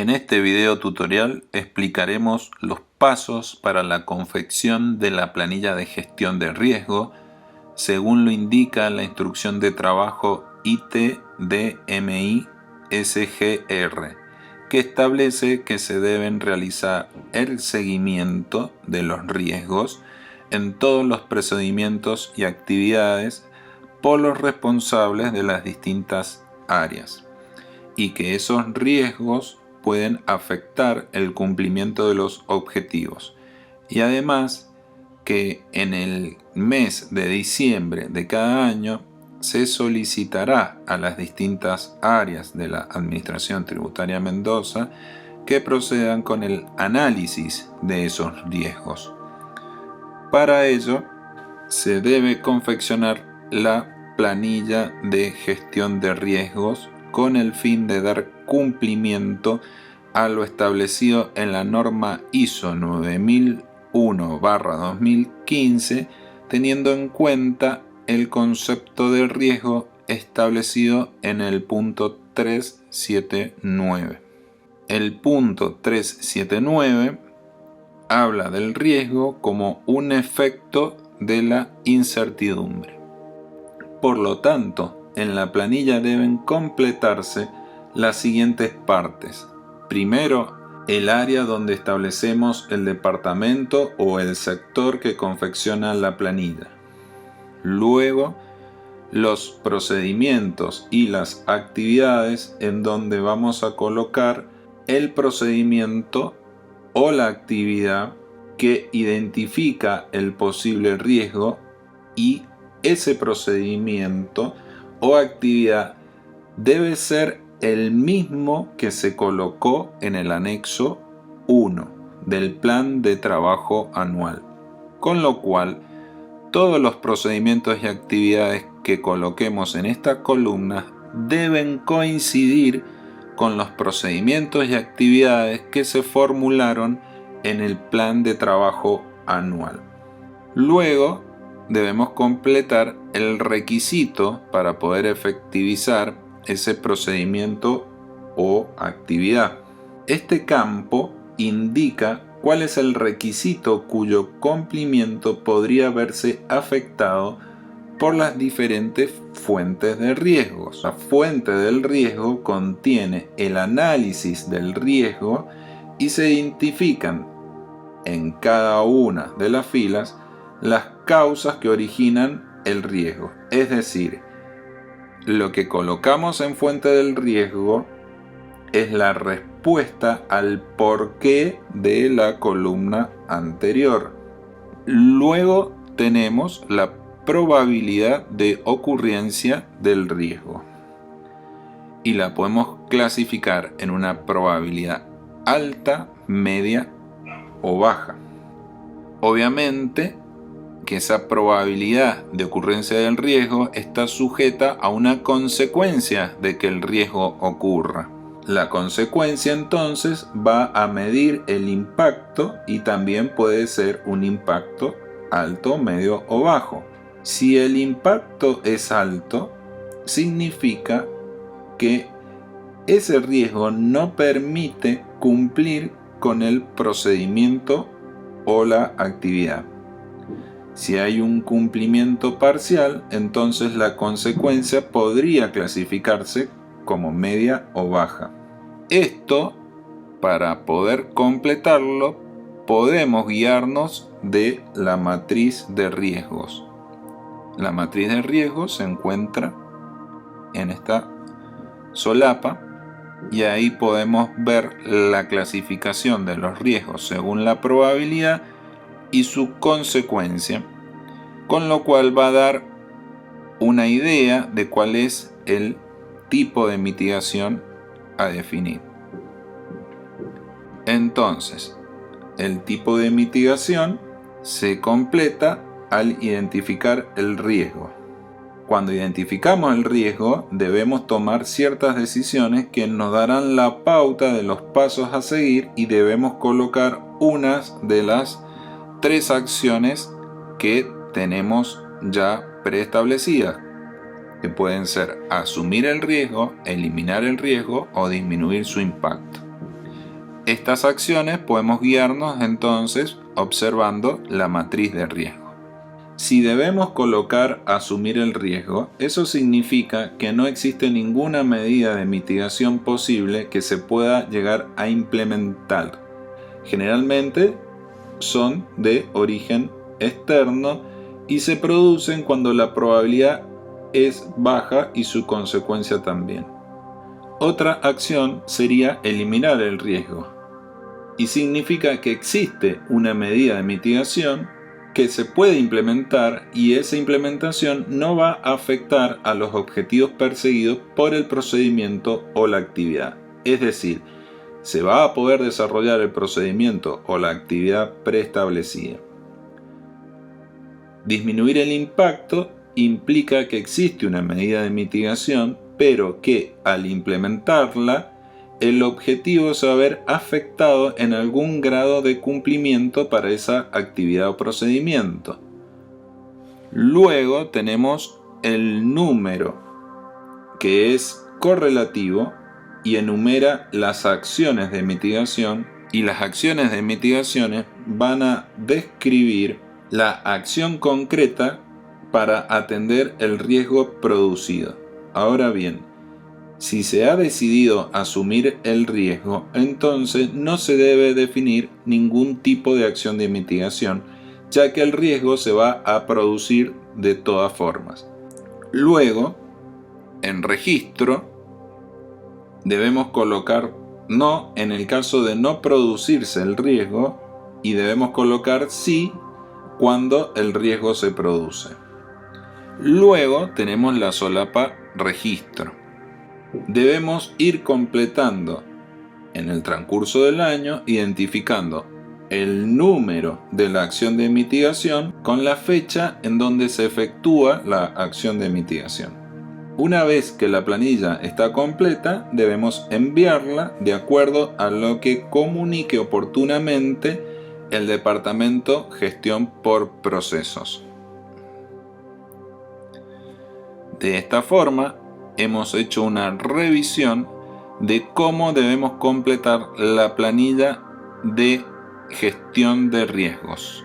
En este video tutorial explicaremos los pasos para la confección de la planilla de gestión de riesgo según lo indica la instrucción de trabajo IT-DMI-SGR, que establece que se deben realizar el seguimiento de los riesgos en todos los procedimientos y actividades por los responsables de las distintas áreas, y que esos riesgos pueden afectar el cumplimiento de los objetivos, y además que en el mes de diciembre de cada año se solicitará a las distintas áreas de la Administración Tributaria Mendoza que procedan con el análisis de esos riesgos. Para ello se debe confeccionar la planilla de gestión de riesgos con el fin de dar cumplimiento a lo establecido en la norma ISO 9001/2015, teniendo en cuenta el concepto de riesgo establecido en el punto 379. El punto 379 habla del riesgo como un efecto de la incertidumbre. Por lo tanto, en la planilla deben completarse las siguientes partes. Primero, el área donde establecemos el departamento o el sector que confecciona la planilla. Luego, los procedimientos y las actividades en donde vamos a colocar el procedimiento o la actividad que identifica el posible riesgo, y ese procedimiento o actividad debe ser el mismo que se colocó en el anexo 1 del plan de trabajo anual, con lo cual todos los procedimientos y actividades que coloquemos en esta columna deben coincidir con los procedimientos y actividades que se formularon en el plan de trabajo anual. Luego debemos completar el requisito para poder efectivizar ese procedimiento o actividad. Este campo indica cuál es el requisito cuyo cumplimiento podría verse afectado por las diferentes fuentes de riesgos. La fuente del riesgo contiene el análisis del riesgo y se identifican en cada una de las filas las causas que originan el riesgo. Es decir, lo que colocamos en fuente del riesgo es la respuesta al porqué de la columna anterior. Luego tenemos la probabilidad de ocurrencia del riesgo y la podemos clasificar en una probabilidad alta, media o baja. Obviamente que esa probabilidad de ocurrencia del riesgo está sujeta a una consecuencia de que el riesgo ocurra. La consecuencia entonces va a medir el impacto, y también puede ser un impacto alto, medio o bajo. Si el impacto es alto, significa que ese riesgo no permite cumplir con el procedimiento o la actividad. Si hay un cumplimiento parcial, entonces la consecuencia podría clasificarse como media o baja. Esto, para poder completarlo, podemos guiarnos de la matriz de riesgos. La matriz de riesgos se encuentra en esta solapa, y ahí podemos ver la clasificación de los riesgos según la probabilidad y su consecuencia, con lo cual va a dar una idea de cuál es el tipo de mitigación a definir. Entonces, el tipo de mitigación se completa al identificar el riesgo. Cuando identificamos el riesgo, debemos tomar ciertas decisiones que nos darán la pauta de los pasos a seguir, y debemos colocar unas de las 3 acciones que tenemos ya preestablecidas, que pueden ser asumir el riesgo, eliminar el riesgo o disminuir su impacto. estas acciones podemos guiarnos entonces observando la matriz de riesgo. Si debemos colocar asumir el riesgo, eso significa que no existe ninguna medida de mitigación posible que se pueda llegar a implementar. Generalmente son de origen externo y se producen cuando la probabilidad es baja y su consecuencia también. Otra acción sería eliminar el riesgo, y significa que existe una medida de mitigación que se puede implementar y esa implementación no va a afectar a los objetivos perseguidos por el procedimiento o la actividad. Es decir, se va a poder desarrollar el procedimiento o la actividad preestablecida. Disminuir el impacto implica que existe una medida de mitigación, pero que al implementarla, el objetivo se va a ver afectado en algún grado de cumplimiento para esa actividad o procedimiento. Luego tenemos el número, que es correlativo y enumera las acciones de mitigación, y las acciones de mitigación van a describir la acción concreta para atender el riesgo producido. Ahora bien, si se ha decidido asumir el riesgo, entonces no se debe definir ningún tipo de acción de mitigación, ya que el riesgo se va a producir de todas formas. Luego, en registro, debemos colocar no en el caso de no producirse el riesgo y debemos colocar sí cuando el riesgo se produce. Luego tenemos la solapa registro. Debemos ir completando en el transcurso del año, identificando el número de la acción de mitigación con la fecha en donde se efectúa la acción de mitigación. Una vez que la planilla está completa, debemos enviarla de acuerdo a lo que comunique oportunamente el Departamento Gestión por Procesos. De esta forma, hemos hecho una revisión de cómo debemos completar la planilla de gestión de riesgos.